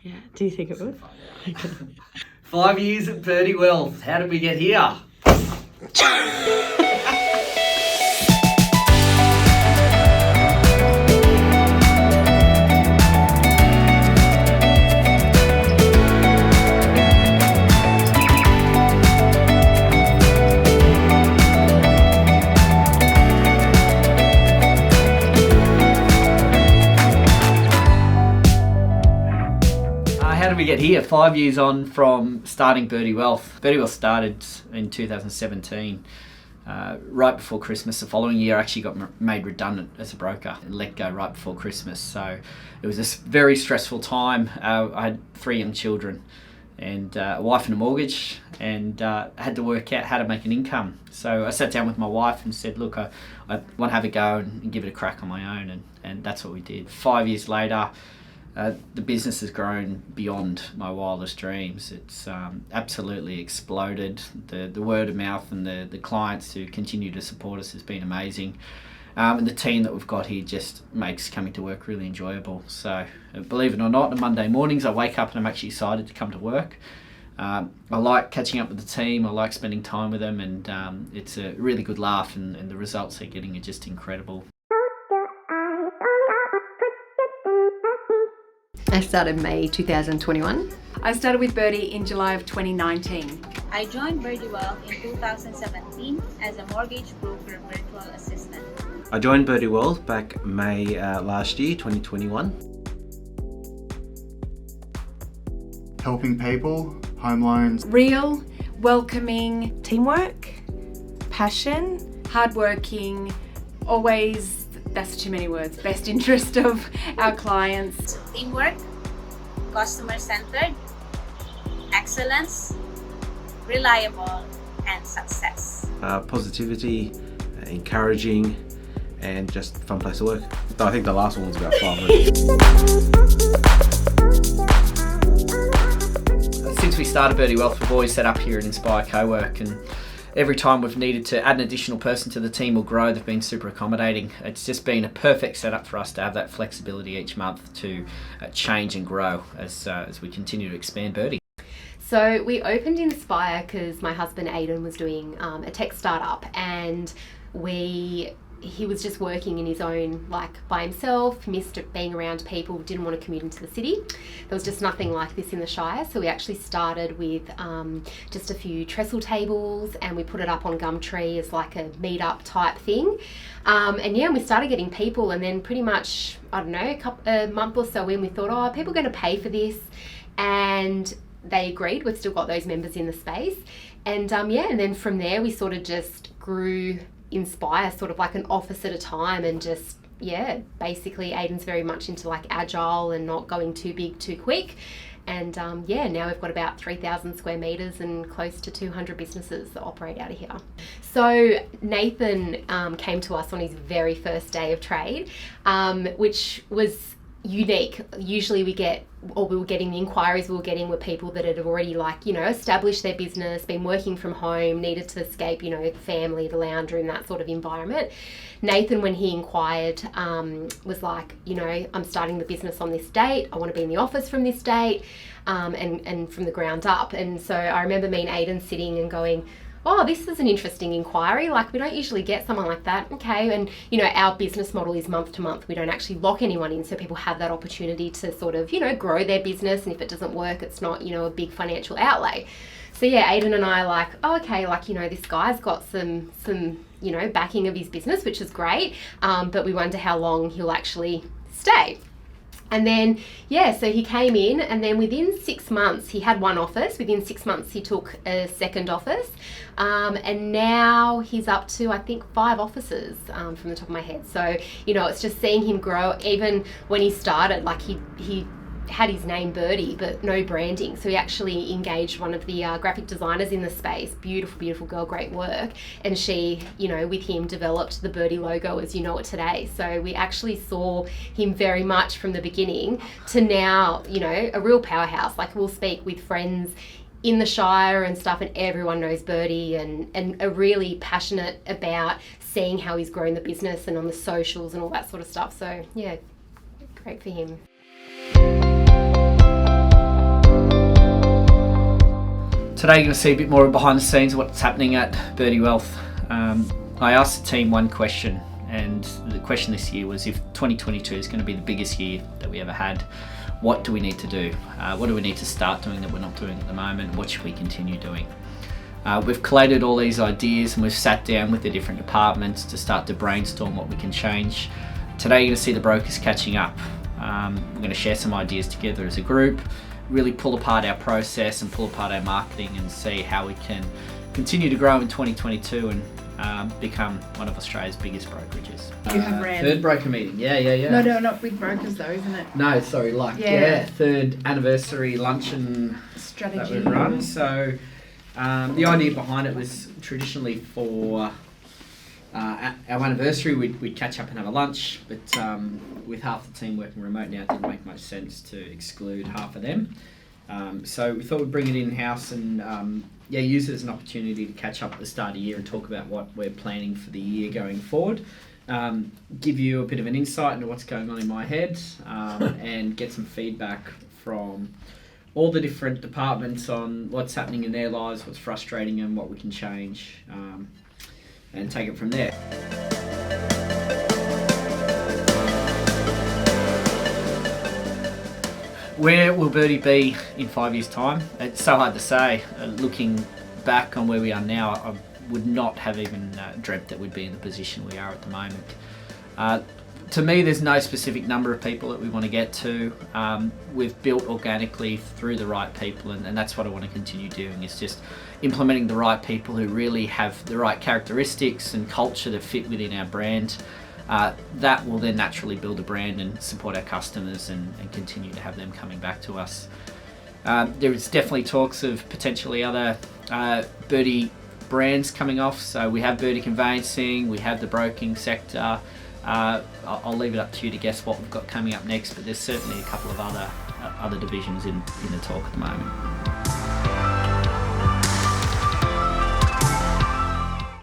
Yeah. Do you think it would? Okay. 5 years at Birdie Wealth. How did we get here? How did we get here? 5 years on from starting Birdie Wealth. Birdie Wealth started in 2017. Right before Christmas. The following year I actually got made redundant as a broker and let go right before Christmas. So it was a very stressful time. I had 3 young children and a wife and a mortgage, and had to work out how to make an income. So I sat down with my wife and said, look, I want to have a go and give it a crack on my own, and that's what we did. 5 years later, the business has grown beyond my wildest dreams. It's absolutely exploded. The word of mouth and the clients who continue to support us has been amazing. And the team that we've got here just makes coming to work really enjoyable. So believe it or not, on Monday mornings I wake up and I'm actually excited to come to work. I like catching up with the team. I like spending time with them, and it's a really good laugh, and the results they're getting are just incredible. I started May 2021. I started with Birdie in July of 2019. I joined Birdie Wealth in 2017 as a mortgage broker virtual assistant. I joined Birdie Wealth back May last year, 2021. Helping people, home loans. Real, welcoming, Teamwork, passion, hardworking, always, that's too many words, best interest of our clients. Teamwork, customer-centered, excellence, reliable, and success. Positivity, encouraging, and just a fun place to work. I think the last one was about 5 minutes. Since we started Birdie Wealth, we've always set up here at Inspire Co-work, and every time we've needed to add an additional person to the team or grow, they've been super accommodating. It's just been a perfect setup for us to have that flexibility each month to change and grow as we continue to expand Birdie. So we opened Inspire because my husband Aidan was doing a tech startup, and he was just working in his own, like, by himself, missed being around people, didn't want to commute into the city. There was just nothing like this in the Shire, so we actually started with just a few trestle tables, and we put it up on Gumtree as like a meet-up type thing. And yeah, we started getting people, and then pretty much, I don't know, a month or so in, we thought, oh, are people going to pay for this? And they agreed. We've still got those members in the space. And yeah, and then from there, we sort of just grew Inspire sort of like an office at a time, and just, yeah, basically Aidan's very much into like agile and not going too big too quick. And yeah, now we've got about 3,000 square meters and close to 200 businesses that operate out of here. So Nathan came to us on his very first day of trade, which was unique. Usually we were getting the inquiries we were getting were people that had already, like, you know, established their business, been working from home, needed to escape, you know, the family, the lounge room, that sort of environment. Nathan, when he inquired, was like, you know, I'm starting the business on this date, I want to be in the office from this date, and from the ground up. And so I remember me and Aidan sitting and going, oh, this is an interesting inquiry. Like, we don't usually get someone like that. Okay. And, you know, our business model is month to month. We don't actually lock anyone in. So people have that opportunity to sort of, you know, grow their business. And if it doesn't work, it's not, you know, a big financial outlay. So yeah, Aidan and I are like, oh, okay, like, you know, this guy's got some, you know, backing of his business, which is great. But we wonder how long he'll actually stay. And then, yeah, so he came in, and then within 6 months, he had one office. Within 6 months, he took a second office. And now he's up to, I think, 5 offices from the top of my head. So, you know, it's just seeing him grow. Even when he started, like, he had his name Birdie, but no branding. So he actually engaged one of the graphic designers in the space. Beautiful, beautiful girl, great work. And she, you know, with him developed the Birdie logo as you know it today. So we actually saw him very much from the beginning to now, you know, a real powerhouse. Like, we'll speak with friends in the Shire and stuff, and everyone knows Birdie, and are really passionate about seeing how he's grown the business and on the socials and all that sort of stuff. So yeah, great for him. Today you're going to see a bit more behind the scenes of what's happening at Birdie Wealth. I asked the team one question, and the question this year was, if 2022 is going to be the biggest year that we ever had, what do we need to do? What do we need to start doing that we're not doing at the moment? What should we continue doing? We've collated all these ideas and we've sat down with the different departments to start to brainstorm what we can change. Today you're going to see the brokers catching up. We're going to share some ideas together as a group, really pull apart our process and pull apart our marketing and see how we can continue to grow in 2022 and become one of Australia's biggest brokerages. You have ran. Third broker meeting, yeah. No, not with brokers though, isn't it? No, sorry, third anniversary luncheon Strategy. that we've run. So the idea behind it was traditionally for our anniversary we'd catch up and have a lunch, but with half the team working remote now, it didn't make much sense to exclude half of them. So we thought we'd bring it in-house and use it as an opportunity to catch up at the start of the year and talk about what we're planning for the year going forward. Give you a bit of an insight into what's going on in my head and get some feedback from all the different departments on what's happening in their lives, what's frustrating them, what we can change, and take it from there. Where will Birdie be in 5 years' time? It's so hard to say. Looking back on where we are now, I would not have even dreamt that we'd be in the position we are at the moment. To me, there's no specific number of people that we want to get to. We've built organically through the right people, and that's what I want to continue doing, is just implementing the right people who really have the right characteristics and culture that fit within our brand. That will then naturally build a brand and support our customers and continue to have them coming back to us. There is definitely talks of potentially other Birdie brands coming off. So we have Birdie Conveyancing, we have the broking sector. I'll leave it up to you to guess what we've got coming up next, but there's certainly a couple of other divisions in the talk at the moment.